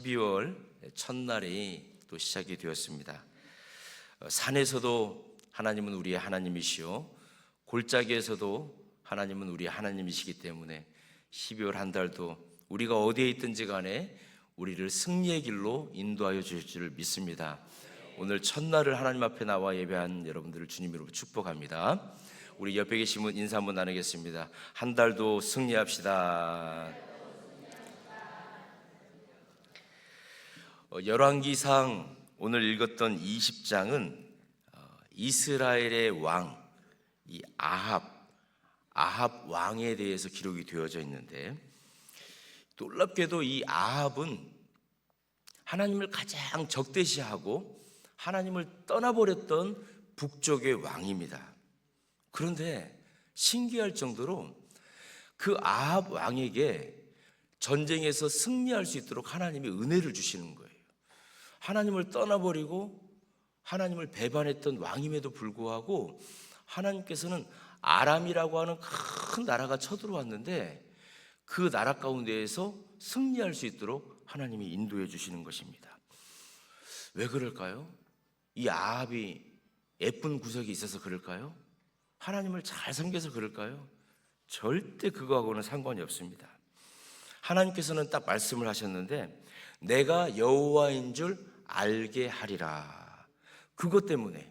12월 첫날이 또 시작이 되었습니다. 산에서도 하나님은 우리의 하나님이시오, 골짜기에서도 하나님은 우리의 하나님이시기 때문에 12월 한 달도 우리가 어디에 있든지 간에 우리를 승리의 길로 인도하여 주실 줄 믿습니다. 오늘 첫날을 하나님 앞에 나와 예배한 여러분들을 주님 이름으로 축복합니다. 우리 옆에 계신 분 인사 한번 나누겠습니다. 한 달도 승리합시다. 열왕기상 오늘 읽었던 20장은 이스라엘의 왕, 이 아합 왕에 대해서 기록이 되어져 있는데, 놀랍게도 이 아합은 하나님을 가장 적대시하고 하나님을 떠나버렸던 북쪽의 왕입니다. 그런데 신기할 정도로 그 아합 왕에게 전쟁에서 승리할 수 있도록 하나님이 은혜를 주시는 거예요. 하나님을 떠나버리고 하나님을 배반했던 왕임에도 불구하고 하나님께서는 아람이라고 하는 큰 나라가 쳐들어왔는데 그 나라 가운데에서 승리할 수 있도록 하나님이 인도해 주시는 것입니다. 왜 그럴까요? 이 아합이 예쁜 구석이 있어서 그럴까요? 하나님을 잘 섬겨서 그럴까요? 절대 그거하고는 상관이 없습니다. 하나님께서는 딱 말씀을 하셨는데, 내가 여호와인 줄 알게 하리라. 그것 때문에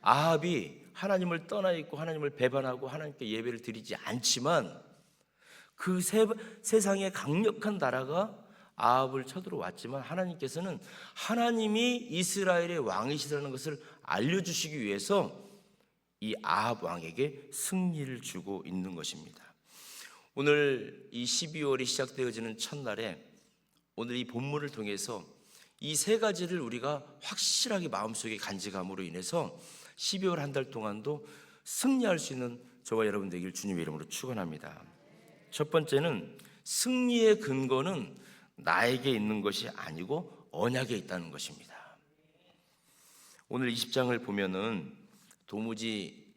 아합이 하나님을 떠나 있고 하나님을 배반하고 하나님께 예배를 드리지 않지만 그 세상의 강력한 나라가 아합을 쳐들어왔지만 하나님께서는 하나님이 이스라엘의 왕이시라는 것을 알려주시기 위해서 이 아합 왕에게 승리를 주고 있는 것입니다. 오늘 이 12월이 시작되어지는 첫날에 오늘 이 본문을 통해서 이 세 가지를 우리가 확실하게 마음속에 간직함으로 인해서 12월 한 달 동안도 승리할 수 있는 저와 여러분 되길 주님의 이름으로 축원합니다. 첫 번째는 승리의 근거는 나에게 있는 것이 아니고 언약에 있다는 것입니다. 오늘 20장을 보면은 도무지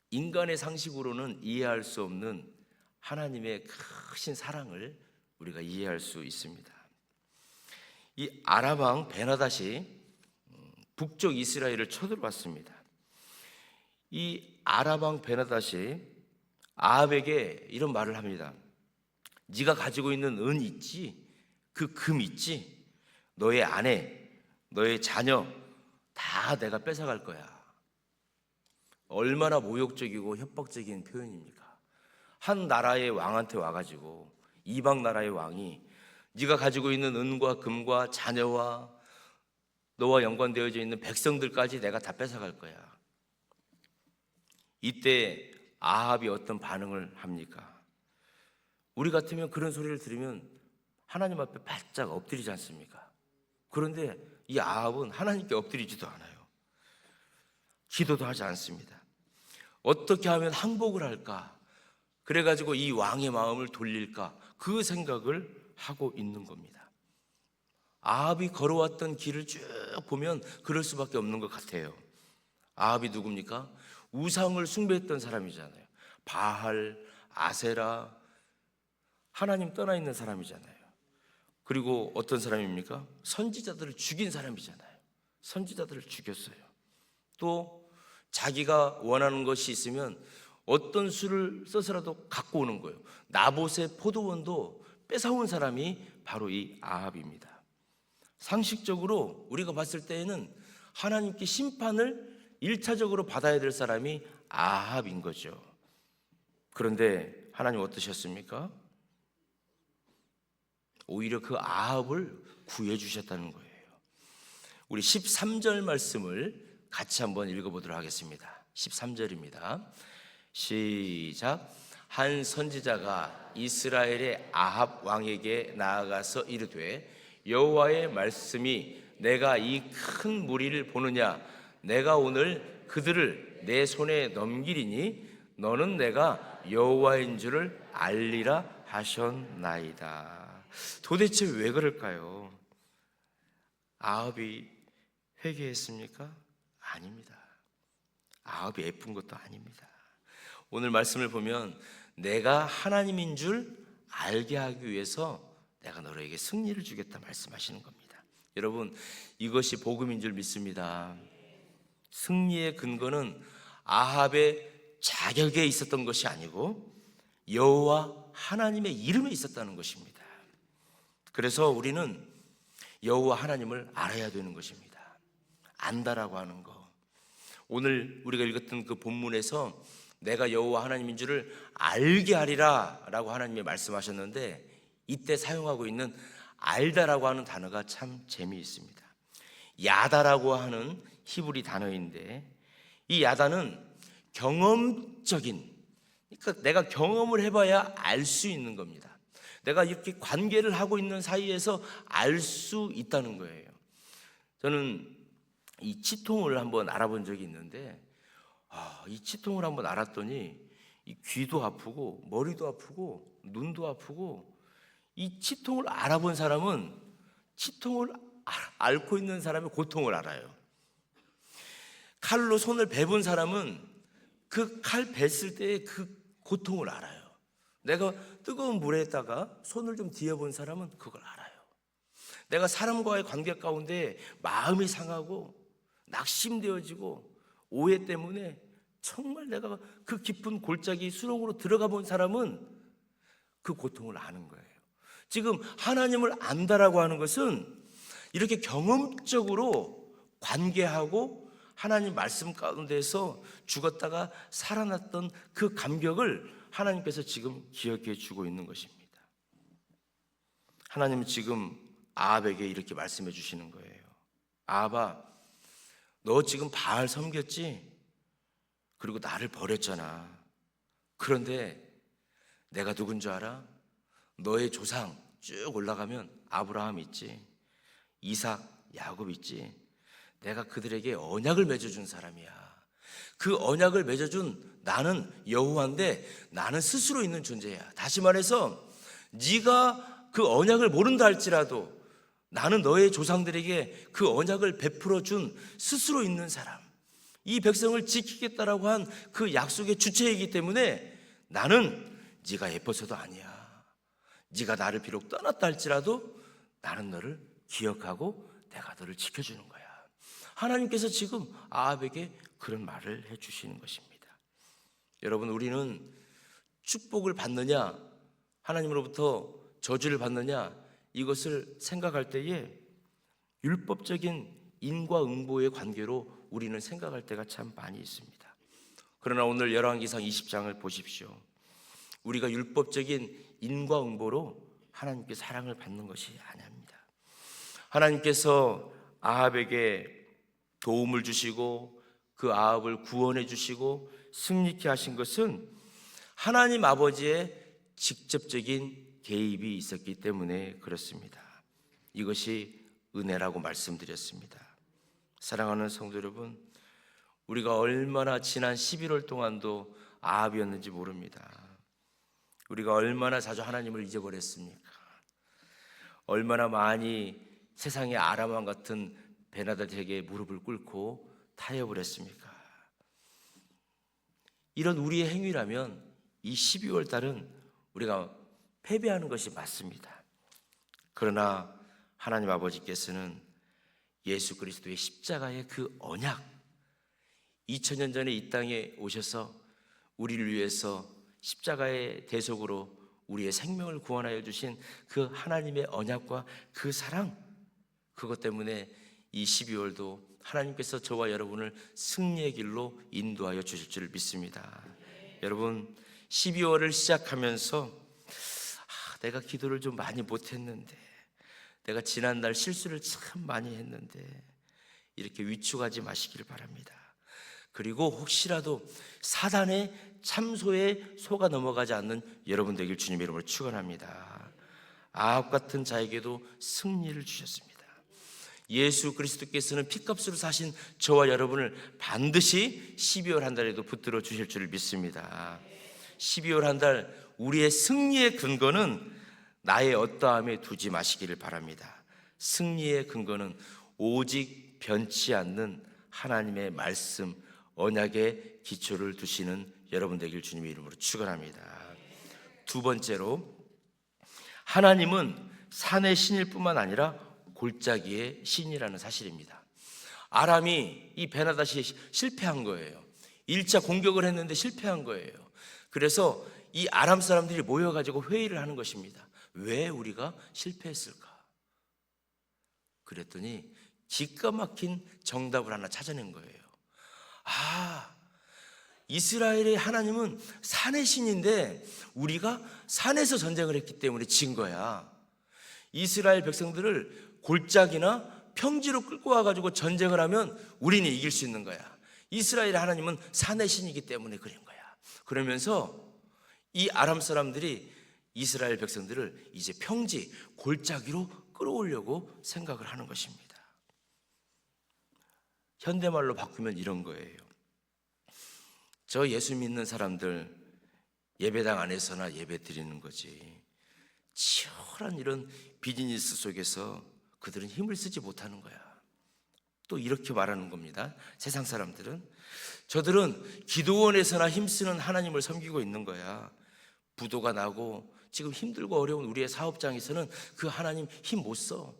인간의 상식으로는 이해할 수 없는 하나님의 크신 사랑을 우리가 이해할 수 있습니다. 이 아람 왕 베나닷이 북쪽 이스라엘을 쳐들어왔습니다. 이 아람 왕 베나닷이 아합에게 이런 말을 합니다. 네가 가지고 있는 은 있지, 그 금 있지, 너의 아내, 너의 자녀 다 내가 뺏어갈 거야. 얼마나 모욕적이고 협박적인 표현입니까? 한 나라의 왕한테 와가지고, 이방 나라의 왕이 네가 가지고 있는 은과 금과 자녀와 너와 연관되어져 있는 백성들까지 내가 다 뺏어갈 거야. 이때 아합이 어떤 반응을 합니까? 우리 같으면 그런 소리를 들으면 하나님 앞에 바짝 엎드리지 않습니까? 그런데 이 아합은 하나님께 엎드리지도 않아요. 기도도 하지 않습니다. 어떻게 하면 항복을 할까? 그래가지고 이 왕의 마음을 돌릴까? 그 생각을 하고 있는 겁니다. 아합이 걸어왔던 길을 쭉 보면 그럴 수밖에 없는 것 같아요. 아합이 누굽니까? 우상을 숭배했던 사람이잖아요. 바알, 아세라, 하나님 떠나 있는 사람이잖아요. 그리고 어떤 사람입니까? 선지자들을 죽인 사람이잖아요. 선지자들을 죽였어요. 또 자기가 원하는 것이 있으면 어떤 수를 써서라도 갖고 오는 거예요. 나봇의 포도원도 뺏어온 사람이 바로 이 아합입니다. 상식적으로 우리가 봤을 때에는 하나님께 심판을 1차적으로 받아야 될 사람이 아합인 거죠. 그런데 하나님 어떠셨습니까? 오히려 그 아합을 구해 주셨다는 거예요. 우리 13절 말씀을 같이 한번 읽어보도록 하겠습니다. 13절입니다. 시작. 한 선지자가 이스라엘의 아합 왕에게 나아가서 이르되, 여호와의 말씀이 내가 이 큰 무리를 보느냐? 내가 오늘 그들을 내 손에 넘기리니 너는 내가 여호와인 줄을 알리라 하셨나이다. 도대체 왜 그럴까요? 아합이 회개했습니까? 아닙니다. 아합이 예쁜 것도 아닙니다. 오늘 말씀을 보면 내가 하나님인 줄 알게 하기 위해서 내가 너에게 승리를 주겠다 말씀하시는 겁니다. 여러분, 이것이 복음인 줄 믿습니다. 승리의 근거는 아합의 자격에 있었던 것이 아니고 여호와 하나님의 이름에 있었다는 것입니다. 그래서 우리는 여호와 하나님을 알아야 되는 것입니다. 안다라고 하는 거. 오늘 우리가 읽었던 그 본문에서 내가 여호와 하나님인 줄을 알게 하리라 라고 하나님이 말씀하셨는데, 이때 사용하고 있는 알다라고 하는 단어가 참 재미있습니다. 야다라고 하는 히브리 단어인데, 이 야다는 경험적인, 그러니까 내가 경험을 해봐야 알 수 있는 겁니다. 내가 이렇게 관계를 하고 있는 사이에서 알 수 있다는 거예요. 저는 이 치통을 한번 알아본 적이 있는데, 이 치통을 한번 알았더니 이 귀도 아프고 머리도 아프고 눈도 아프고, 이 치통을 알아본 사람은 치통을 앓고 있는 사람의 고통을 알아요. 칼로 손을 베본 사람은 그 칼 뱄을 때의 그 고통을 알아요. 내가 뜨거운 물에다가 손을 좀 디어본 사람은 그걸 알아요. 내가 사람과의 관계 가운데 마음이 상하고 낙심되어지고 오해 때문에 정말 내가 그 깊은 골짜기 수렁으로 들어가 본 사람은 그 고통을 아는 거예요. 지금 하나님을 안다라고 하는 것은 이렇게 경험적으로 관계하고 하나님 말씀 가운데서 죽었다가 살아났던 그 감격을 하나님께서 지금 기억해 주고 있는 것입니다. 하나님은 지금 아합에게 이렇게 말씀해 주시는 거예요. 아합아, 너 지금 바알 섬겼지? 그리고 나를 버렸잖아. 그런데 내가 누군 줄 알아? 너의 조상 쭉 올라가면 아브라함 있지, 이삭, 야곱 있지. 내가 그들에게 언약을 맺어준 사람이야. 그 언약을 맺어준 나는 여호와인데 나는 스스로 있는 존재야. 다시 말해서 네가 그 언약을 모른다 할지라도 나는 너의 조상들에게 그 언약을 베풀어 준 스스로 있는 사람, 이 백성을 지키겠다라고 한 그 약속의 주체이기 때문에 나는 네가 예뻐서도 아니야. 네가 나를 비록 떠났다 할지라도 나는 너를 기억하고 내가 너를 지켜주는 거야. 하나님께서 지금 아합에게 그런 말을 해주시는 것입니다. 여러분, 우리는 축복을 받느냐 하나님으로부터 저주를 받느냐, 이것을 생각할 때에 율법적인 인과응보의 관계로 우리는 생각할 때가 참 많이 있습니다. 그러나 오늘 열왕기상 20장을 보십시오. 우리가 율법적인 인과응보로 하나님께 사랑을 받는 것이 아닙니다. 하나님께서 아합에게 도움을 주시고 그 아합을 구원해 주시고 승리케 하신 것은 하나님 아버지의 직접적인 개입이 있었기 때문에 그렇습니다. 이것이 은혜라고 말씀드렸습니다. 사랑하는 성도 여러분, 우리가 얼마나 지난 11월 동안도 아합이었는지 모릅니다. 우리가 얼마나 자주 하나님을 잊어버렸습니까? 얼마나 많이 세상의 아람왕 같은 베나다에게 무릎을 꿇고 타협을 했습니까? 이런 우리의 행위라면 이 12월 달은 우리가 패배하는 것이 맞습니다. 그러나 하나님 아버지께서는 예수 그리스도의 십자가의 그 언약, 2000년 전에 이 땅에 오셔서 우리를 위해서 십자가의 대속으로 우리의 생명을 구원하여 주신 그 하나님의 언약과 그 사랑, 그것 때문에 이 12월도 하나님께서 저와 여러분을 승리의 길로 인도하여 주실 줄 믿습니다. 여러분, 12월을 시작하면서 내가 기도를 좀 많이 못했는데, 내가 지난날 실수를 참 많이 했는데, 이렇게 위축하지 마시길 바랍니다. 그리고 혹시라도 사단의 참소에 속아 넘어가지 않는 여러분 되길 주님의 이름으로 축원합니다. 아합 같은 자에게도 승리를 주셨습니다. 예수 그리스도께서는 피값으로 사신 저와 여러분을 반드시 12월 한 달에도 붙들어 주실 줄을 믿습니다. 12월 한 달 우리의 승리의 근거는 나의 어떠함에 두지 마시기를 바랍니다. 승리의 근거는 오직 변치 않는 하나님의 말씀, 언약의 기초를 두시는 여러분 되길 주님의 이름으로 축원합니다. 두 번째로, 하나님은 산의 신일 뿐만 아니라 골짜기의 신이라는 사실입니다. 아람이 이 베나다시에 실패한 거예요. 1차 공격을 했는데 실패한 거예요. 그래서 이 아람 사람들이 모여가지고 회의를 하는 것입니다. 왜 우리가 실패했을까? 그랬더니 기가 막힌 정답을 하나 찾아낸 거예요. 이스라엘의 하나님은 산의 신인데 우리가 산에서 전쟁을 했기 때문에 진 거야. 이스라엘 백성들을 골짜기나 평지로 끌고 와가지고 전쟁을 하면 우리는 이길 수 있는 거야. 이스라엘의 하나님은 산의 신이기 때문에 그런 거야. 그러면서 이 아람 사람들이 이스라엘 백성들을 이제 평지, 골짜기로 끌어오려고 생각을 하는 것입니다. 현대말로 바꾸면 이런 거예요. 저 예수 믿는 사람들 예배당 안에서나 예배 드리는 거지, 치열한 이런 비즈니스 속에서 그들은 힘을 쓰지 못하는 거야. 또 이렇게 말하는 겁니다. 세상 사람들은 저들은 기도원에서나 힘쓰는 하나님을 섬기고 있는 거야. 부도가 나고 지금 힘들고 어려운 우리의 사업장에서는 그 하나님 힘 못 써.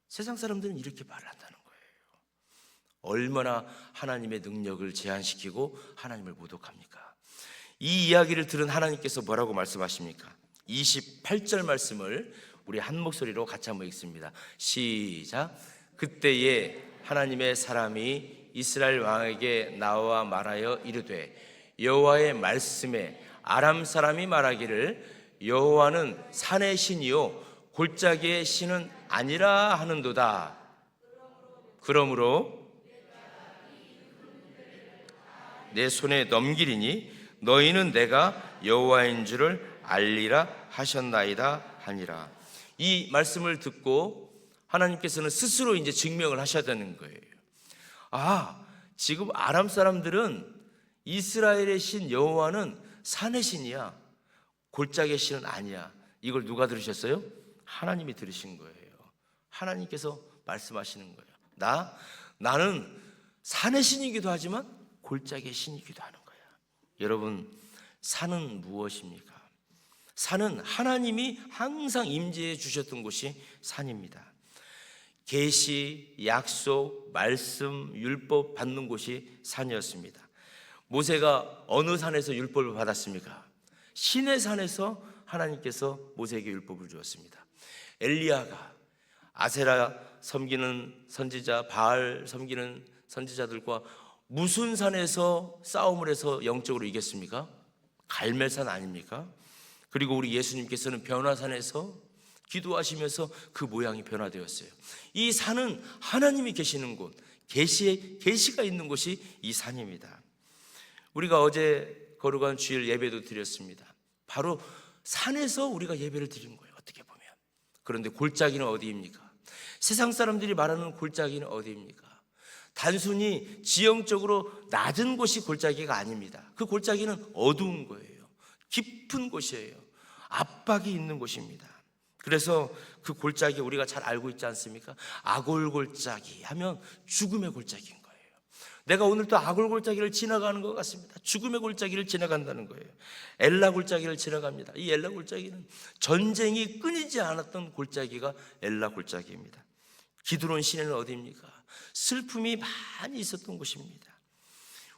세상 사람들은 이렇게 말을 한다는 거예요. 얼마나 하나님의 능력을 제한시키고 하나님을 모독합니까? 이 이야기를 들은 하나님께서 뭐라고 말씀하십니까? 28절 말씀을 우리 한 목소리로 같이 한번 읽습니다. 시작. 그때에 하나님의 사람이 이스라엘 왕에게 나와 말하여 이르되 여호와의 말씀에 아람 사람이 말하기를 여호와는 산의 신이요 골짜기의 신은 아니라 하는도다. 그러므로 내 손에 넘기리니 너희는 내가 여호와인 줄을 알리라 하셨나이다 하니라. 이 말씀을 듣고 하나님께서는 스스로 이제 증명을 하셔야 되는 거예요. 지금 아람 사람들은 이스라엘의 신 여호와는 산의 신이야, 골짜기의 신은 아니야. 이걸 누가 들으셨어요? 하나님이 들으신 거예요. 하나님께서 말씀하시는 거예요. 나는 산의 신이기도 하지만 골짜기의 신이기도 하는 거야. 여러분, 산은 무엇입니까? 산은 하나님이 항상 임재해 주셨던 곳이 산입니다. 계시, 약속, 말씀, 율법 받는 곳이 산이었습니다. 모세가 어느 산에서 율법을 받았습니까? 시내 산에서 하나님께서 모세에게 율법을 주었습니다. 엘리야가 아세라 섬기는 선지자, 바알 섬기는 선지자들과 무슨 산에서 싸움을 해서 영적으로 이겼습니까? 갈멜산 아닙니까? 그리고 우리 예수님께서는 변화산에서 기도하시면서 그 모양이 변화되었어요. 이 산은 하나님이 계시는 곳, 계시가 있는 곳이 이 산입니다. 우리가 어제 거룩한 주일 예배도 드렸습니다. 바로 산에서 우리가 예배를 드린 거예요, 어떻게 보면. 그런데 골짜기는 어디입니까? 세상 사람들이 말하는 골짜기는 어디입니까? 단순히 지형적으로 낮은 곳이 골짜기가 아닙니다. 그 골짜기는 어두운 거예요. 깊은 곳이에요. 압박이 있는 곳입니다. 그래서 그 골짜기 우리가 잘 알고 있지 않습니까? 아골 골짜기 하면 죽음의 골짜기인 거예요. 내가 오늘 또 아골 골짜기를 지나가는 것 같습니다. 죽음의 골짜기를 지나간다는 거예요. 엘라 골짜기를 지나갑니다. 이 엘라 골짜기는 전쟁이 끊이지 않았던 골짜기가 엘라 골짜기입니다. 기드론 시내는 어디입니까? 슬픔이 많이 있었던 곳입니다.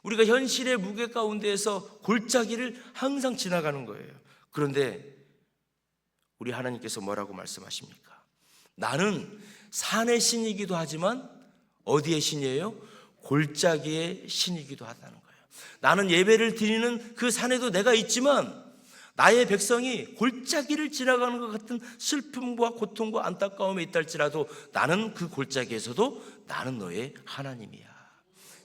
우리가 현실의 무게 가운데에서 골짜기를 항상 지나가는 거예요. 그런데 우리 하나님께서 뭐라고 말씀하십니까? 나는 산의 신이기도 하지만 어디의 신이에요? 골짜기의 신이기도 하다는 거예요. 나는 예배를 드리는 그 산에도 내가 있지만 나의 백성이 골짜기를 지나가는 것 같은 슬픔과 고통과 안타까움에 있다 할지라도 나는 그 골짜기에서도 나는 너의 하나님이야.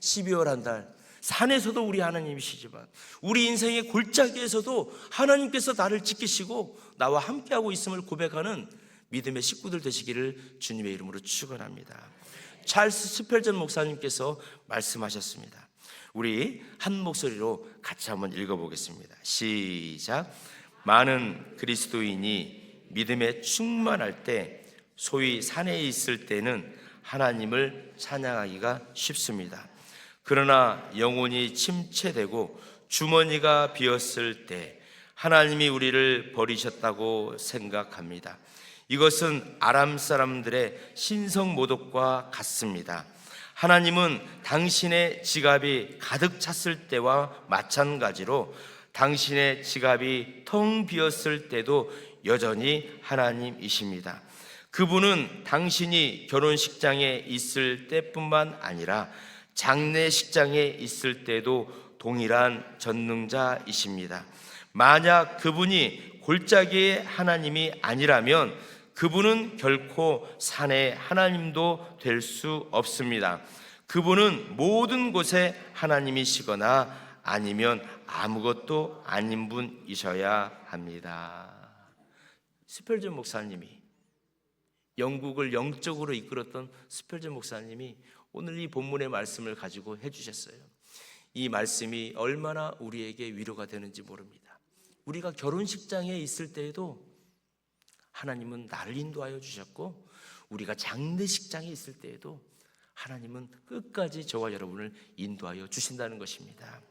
12월 한 달 산에서도 우리 하나님이시지만 우리 인생의 골짜기에서도 하나님께서 나를 지키시고 나와 함께하고 있음을 고백하는 믿음의 식구들 되시기를 주님의 이름으로 축원합니다. 찰스 스펠전 목사님께서 말씀하셨습니다. 우리 한 목소리로 같이 한번 읽어보겠습니다. 시작. 많은 그리스도인이 믿음에 충만할 때 소위 산에 있을 때는 하나님을 찬양하기가 쉽습니다. 그러나 영혼이 침체되고 주머니가 비었을 때 하나님이 우리를 버리셨다고 생각합니다. 이것은 아람 사람들의 신성 모독과 같습니다. 하나님은 당신의 지갑이 가득 찼을 때와 마찬가지로 당신의 지갑이 텅 비었을 때도 여전히 하나님이십니다. 그분은 당신이 결혼식장에 있을 때뿐만 아니라 장례식장에 있을 때도 동일한 전능자이십니다. 만약 그분이 골짜기의 하나님이 아니라면 그분은 결코 산의 하나님도 될 수 없습니다. 그분은 모든 곳에 하나님이시거나 아니면 아무것도 아닌 분이셔야 합니다. 스펠전 목사님이, 영국을 영적으로 이끌었던 스펠전 목사님이 오늘 이 본문의 말씀을 가지고 해주셨어요. 이 말씀이 얼마나 우리에게 위로가 되는지 모릅니다. 우리가 결혼식장에 있을 때에도 하나님은 나를 인도하여 주셨고, 우리가 장례식장에 있을 때에도 하나님은 끝까지 저와 여러분을 인도하여 주신다는 것입니다.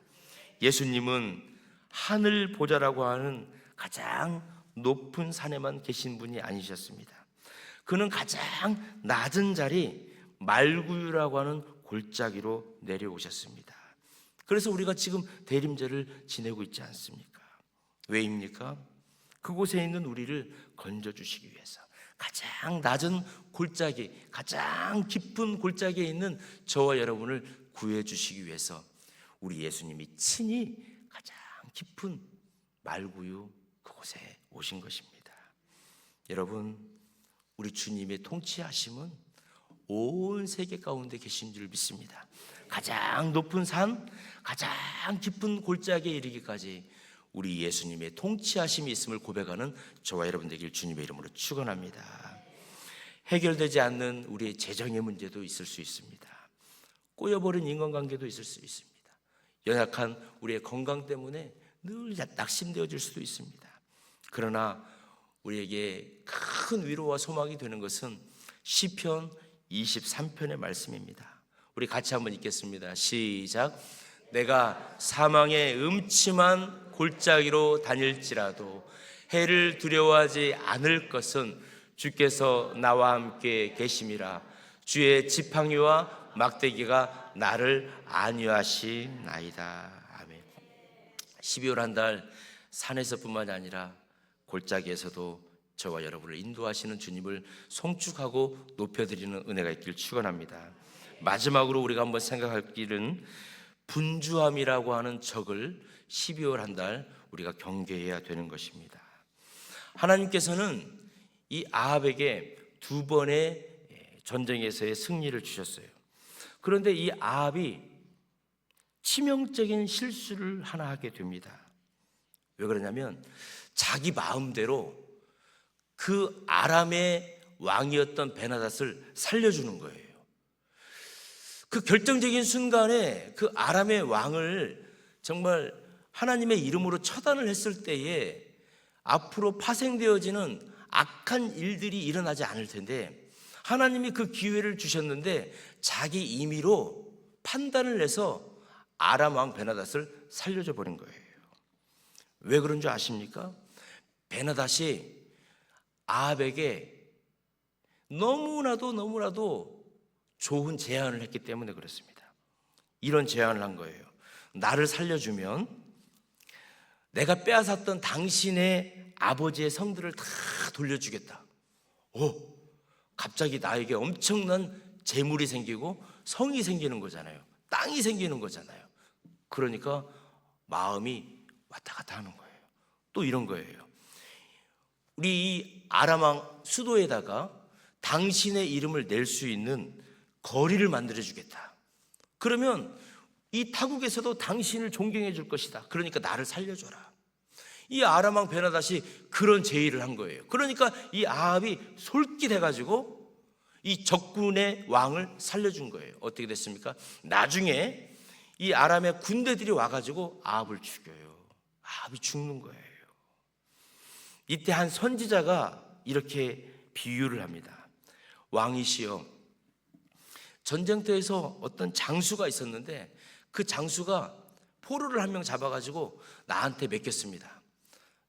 예수님은 하늘 보좌라고 하는 가장 높은 산에만 계신 분이 아니셨습니다. 그는 가장 낮은 자리, 말구유라고 하는 골짜기로 내려오셨습니다. 그래서 우리가 지금 대림절을 지내고 있지 않습니까? 왜입니까? 그곳에 있는 우리를 건져주시기 위해서, 가장 낮은 골짜기, 가장 깊은 골짜기에 있는 저와 여러분을 구해주시기 위해서 우리 예수님이 친히 가장 깊은 말구유 그곳에 오신 것입니다. 여러분, 우리 주님의 통치하심은 온 세계 가운데 계신 줄 믿습니다. 가장 높은 산, 가장 깊은 골짜기에 이르기까지 우리 예수님의 통치하심이 있음을 고백하는 저와 여러분 되길 주님의 이름으로 축원합니다. 해결되지 않는 우리의 재정의 문제도 있을 수 있습니다. 꼬여버린 인간관계도 있을 수 있습니다. 연약한 우리의 건강 때문에 늘 낙심되어질 수도 있습니다. 그러나 우리에게 큰 위로와 소망이 되는 것은 시편 23편의 말씀입니다. 우리 같이 한번 읽겠습니다. 시작. 내가 사망의 음침한 골짜기로 다닐지라도 해를 두려워하지 않을 것은 주께서 나와 함께 계심이라. 주의 지팡이와 막대기가 나를 안위하시나이다. 아멘. 12월 한 달 산에서뿐만 아니라 골짜기에서도 저와 여러분을 인도하시는 주님을 송축하고 높여드리는 은혜가 있길 축원합니다. 마지막으로 우리가 한번 생각할 길은 분주함이라고 하는 적을 12월 한 달 우리가 경계해야 되는 것입니다. 하나님께서는 이 아합에게 2번의 전쟁에서의 승리를 주셨어요. 그런데 이 아합이 치명적인 실수를 하나 하게 됩니다. 왜 그러냐면 자기 마음대로 그 아람의 왕이었던 베나닷을 살려주는 거예요. 그 결정적인 순간에 그 아람의 왕을 정말 하나님의 이름으로 처단을 했을 때에 앞으로 파생되어지는 악한 일들이 일어나지 않을 텐데, 하나님이 그 기회를 주셨는데 자기 임의로 판단을 내서 아람 왕 베나닷을 살려줘 버린 거예요. 왜 그런 줄 아십니까? 베나닷이 아합에게 너무나도 좋은 제안을 했기 때문에 그렇습니다. 이런 제안을 한 거예요. 나를 살려주면 내가 빼앗았던 당신의 아버지의 성들을 다 돌려주겠다. 갑자기 나에게 엄청난 재물이 생기고 성이 생기는 거잖아요. 땅이 생기는 거잖아요. 그러니까 마음이 왔다 갔다 하는 거예요. 또 이런 거예요. 우리 이 아람 왕 수도에다가 당신의 이름을 낼 수 있는 거리를 만들어 주겠다. 그러면 이 타국에서도 당신을 존경해 줄 것이다. 그러니까 나를 살려줘라. 이 아람 왕 베나닷이 그런 제의를 한 거예요. 그러니까 이 아합이 솔깃해가지고 이 적군의 왕을 살려준 거예요. 어떻게 됐습니까? 나중에 이 아람의 군대들이 와가지고 아합을 죽여요. 아합이 죽는 거예요. 이때 한 선지자가 이렇게 비유를 합니다. 왕이시여, 전쟁터에서 어떤 장수가 있었는데 그 장수가 포로를 한 명 잡아가지고 나한테 맡겼습니다.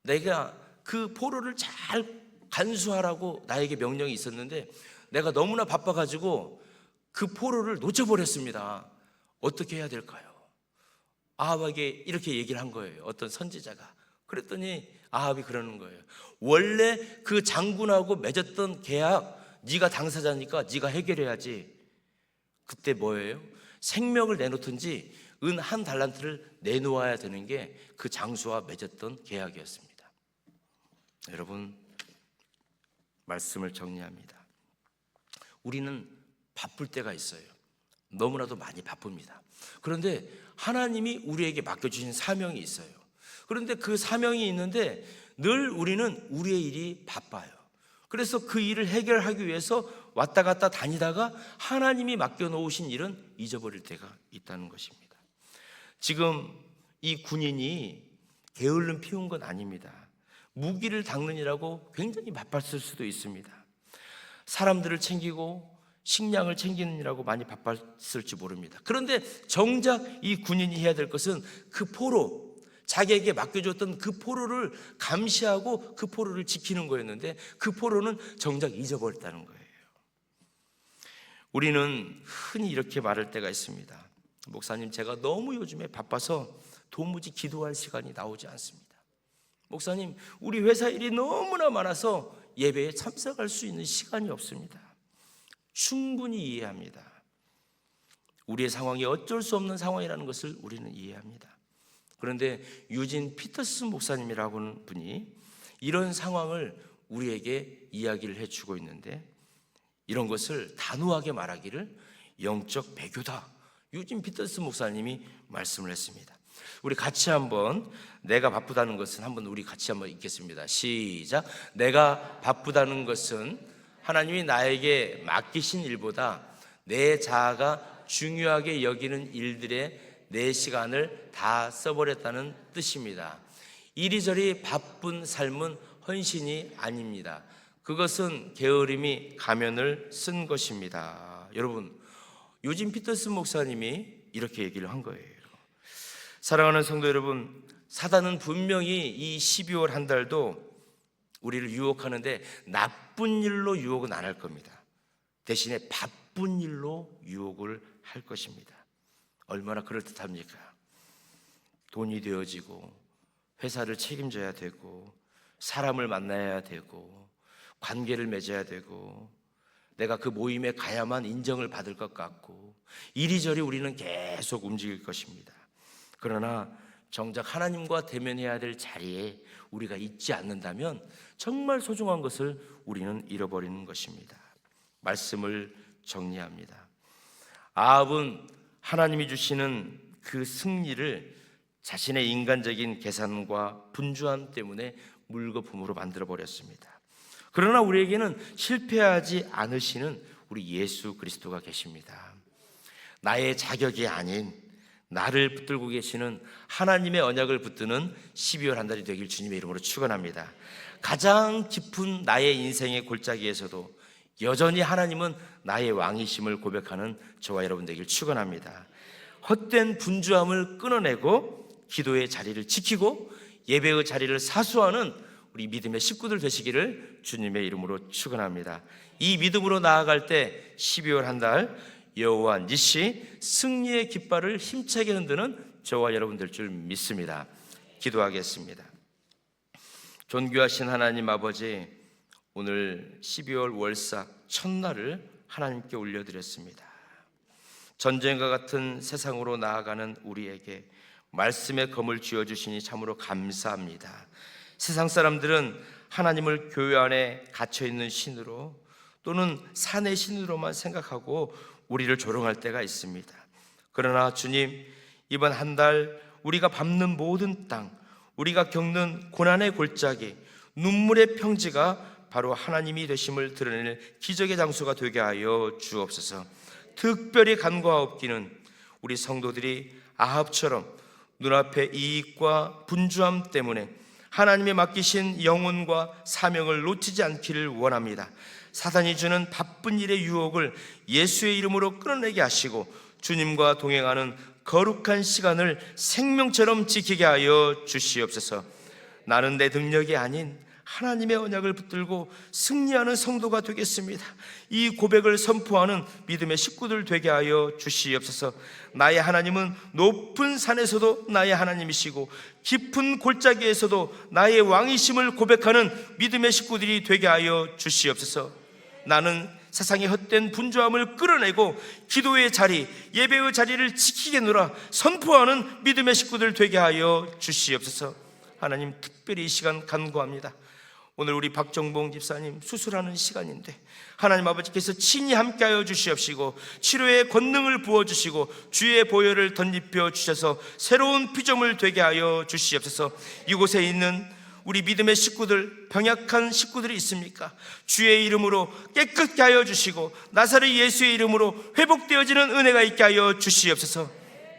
내가 그 포로를 잘 간수하라고 나에게 명령이 있었는데 내가 너무나 바빠가지고 그 포로를 놓쳐버렸습니다. 어떻게 해야 될까요? 아합에게 이렇게 얘기를 한 거예요. 어떤 선지자가. 그랬더니 아합이 그러는 거예요. 원래 그 장군하고 맺었던 계약, 네가 당사자니까 네가 해결해야지. 그때 뭐예요? 생명을 내놓든지 은 1달란트를 내놓아야 되는 게 그 장수와 맺었던 계약이었습니다. 여러분, 말씀을 정리합니다. 우리는 바쁠 때가 있어요. 너무나도 많이 바쁩니다. 그런데 하나님이 우리에게 맡겨주신 사명이 있어요. 그런데 그 사명이 있는데 늘 우리는 우리의 일이 바빠요. 그래서 그 일을 해결하기 위해서 왔다 갔다 다니다가 하나님이 맡겨놓으신 일은 잊어버릴 때가 있다는 것입니다. 지금 이 군인이 게을름 피운 건 아닙니다. 무기를 닦느니라고 굉장히 바빴을 수도 있습니다. 사람들을 챙기고 식량을 챙기느라고 많이 바빴을지 모릅니다. 그런데 정작 이 군인이 해야 될 것은 그 포로, 자기에게 맡겨줬던 그 포로를 감시하고 그 포로를 지키는 거였는데 그 포로는 정작 잊어버렸다는 거예요. 우리는 흔히 이렇게 말할 때가 있습니다. 목사님, 제가 너무 요즘에 바빠서 도무지 기도할 시간이 나오지 않습니다. 목사님, 우리 회사 일이 너무나 많아서 예배에 참석할 수 있는 시간이 없습니다. 충분히 이해합니다. 우리의 상황이 어쩔 수 없는 상황이라는 것을 우리는 이해합니다. 그런데 유진 피터스 목사님이라고 하는 분이 이런 상황을 우리에게 이야기를 해주고 있는데, 이런 것을 단호하게 말하기를 영적 배교다, 유진 피터스 목사님이 말씀을 했습니다. 우리 같이 한번 내가 바쁘다는 것은 한번 우리 같이 한번 읽겠습니다. 시작. 내가 바쁘다는 것은 하나님이 나에게 맡기신 일보다 내 자아가 중요하게 여기는 일들에 내 시간을 다 써버렸다는 뜻입니다. 이리저리 바쁜 삶은 헌신이 아닙니다. 그것은 게으름이 가면을 쓴 것입니다. 여러분, 유진 피터스 목사님이 이렇게 얘기를 한 거예요. 사랑하는 성도 여러분, 사단은 분명히 이 12월 한 달도 우리를 유혹하는데 나쁜 일로 유혹은 안 할 겁니다. 대신에 바쁜 일로 유혹을 할 것입니다. 얼마나 그럴듯합니까? 돈이 되어지고 회사를 책임져야 되고 사람을 만나야 되고 관계를 맺어야 되고 내가 그 모임에 가야만 인정을 받을 것 같고 이리저리 우리는 계속 움직일 것입니다. 그러나 정작 하나님과 대면해야 될 자리에 우리가 있지 않는다면 정말 소중한 것을 우리는 잃어버리는 것입니다. 말씀을 정리합니다. 아합은 하나님이 주시는 그 승리를 자신의 인간적인 계산과 분주함 때문에 물거품으로 만들어버렸습니다. 그러나 우리에게는 실패하지 않으시는 우리 예수 그리스도가 계십니다. 나의 자격이 아닌 나를 붙들고 계시는 하나님의 언약을 붙드는 12월 한 달이 되길 주님의 이름으로 축원합니다. 가장 깊은 나의 인생의 골짜기에서도 여전히 하나님은 나의 왕이심을 고백하는 저와 여러분 되길 축원합니다. 헛된 분주함을 끊어내고 기도의 자리를 지키고 예배의 자리를 사수하는 우리 믿음의 식구들 되시기를 주님의 이름으로 축원합니다. 이 믿음으로 나아갈 때 12월 한 달 여호와 니시 승리의 깃발을 힘차게 흔드는 저와 여러분 될 줄 믿습니다. 기도하겠습니다. 존귀하신 하나님 아버지, 오늘 12월 월삭 첫날을 하나님께 올려드렸습니다. 전쟁과 같은 세상으로 나아가는 우리에게 말씀의 검을 쥐어주시니 참으로 감사합니다. 세상 사람들은 하나님을 교회 안에 갇혀있는 신으로 또는 산의 신으로만 생각하고 우리를 조롱할 때가 있습니다. 그러나 주님, 이번 한 달 우리가 밟는 모든 땅, 우리가 겪는 고난의 골짜기, 눈물의 평지가 바로 하나님이 되심을 드러낼 기적의 장소가 되게 하여 주옵소서. 특별히 간과하옵기는 우리 성도들이 아합처럼 눈앞의 이익과 분주함 때문에 하나님의 맡기신 영혼과 사명을 놓치지 않기를 원합니다. 사단이 주는 바쁜 일의 유혹을 예수의 이름으로 끊어내게 하시고 주님과 동행하는 거룩한 시간을 생명처럼 지키게 하여 주시옵소서. 나는 내 능력이 아닌 하나님의 언약을 붙들고 승리하는 성도가 되겠습니다. 이 고백을 선포하는 믿음의 식구들 되게 하여 주시옵소서. 나의 하나님은 높은 산에서도 나의 하나님이시고 깊은 골짜기에서도 나의 왕이심을 고백하는 믿음의 식구들이 되게 하여 주시옵소서. 나는 세상의 헛된 분주함을 끌어내고 기도의 자리, 예배의 자리를 지키겠노라 선포하는 믿음의 식구들 되게 하여 주시옵소서. 하나님, 특별히 이 시간 간구합니다. 오늘 우리 박정봉 집사님 수술하는 시간인데 하나님 아버지께서 친히 함께하여 주시옵시고 치료의 권능을 부어주시고 주의 보혈을 덧입혀 주셔서 새로운 피조물 되게 하여 주시옵소서. 이곳에 있는 우리 믿음의 식구들, 병약한 식구들이 있습니까? 주의 이름으로 깨끗게 하여 주시고 나사렛 예수의 이름으로 회복되어지는 은혜가 있게 하여 주시옵소서.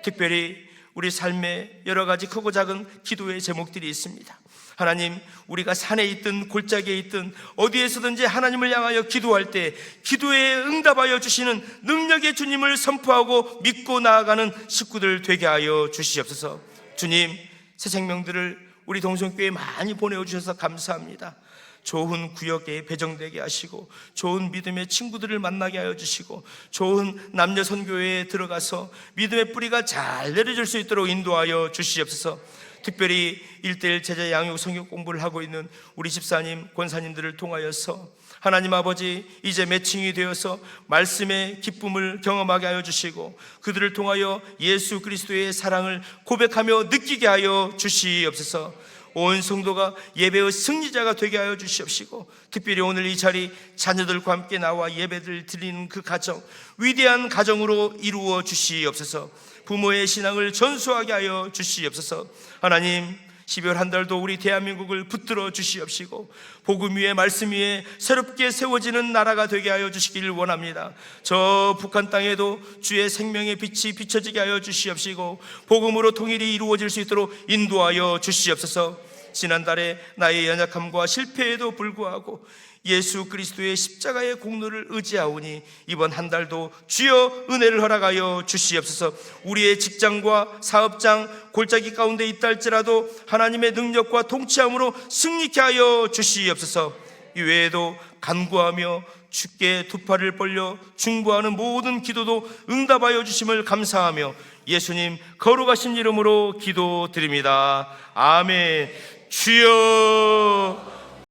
특별히 우리 삶에 여러 가지 크고 작은 기도의 제목들이 있습니다. 하나님, 우리가 산에 있든 골짜기에 있든 어디에서든지 하나님을 향하여 기도할 때 기도에 응답하여 주시는 능력의 주님을 선포하고 믿고 나아가는 식구들 되게 하여 주시옵소서. 주님, 새 생명들을 우리 동성교회에 많이 보내주셔서 감사합니다. 좋은 구역에 배정되게 하시고 좋은 믿음의 친구들을 만나게 하여 주시고 좋은 남녀 선교회에 들어가서 믿음의 뿌리가 잘 내려질 수 있도록 인도하여 주시옵소서. 특별히 1:1 제자 양육 성경 공부를 하고 있는 우리 집사님, 권사님들을 통하여서 하나님 아버지, 이제 매칭이 되어서 말씀의 기쁨을 경험하게 하여 주시고 그들을 통하여 예수 그리스도의 사랑을 고백하며 느끼게 하여 주시옵소서. 온 성도가 예배의 승리자가 되게 하여 주시옵시고 특별히 오늘 이 자리 자녀들과 함께 나와 예배를 드리는 그 가정, 위대한 가정으로 이루어 주시옵소서. 부모의 신앙을 전수하게 하여 주시옵소서. 하나님, 12월 한 달도 우리 대한민국을 붙들어 주시옵시고 복음 위에 말씀 위에 새롭게 세워지는 나라가 되게 하여 주시기를 원합니다. 저 북한 땅에도 주의 생명의 빛이 비춰지게 하여 주시옵시고 복음으로 통일이 이루어질 수 있도록 인도하여 주시옵소서. 지난달에 나의 연약함과 실패에도 불구하고 예수 그리스도의 십자가의 공로를 의지하오니 이번 한 달도 주여 은혜를 허락하여 주시옵소서. 우리의 직장과 사업장, 골짜기 가운데 있다 할지라도 하나님의 능력과 통치함으로 승리케 하여 주시옵소서. 이외에도 간구하며 주께 두 팔을 벌려 중보하는 모든 기도도 응답하여 주심을 감사하며 예수님 거룩하신 이름으로 기도드립니다. 아멘. 주여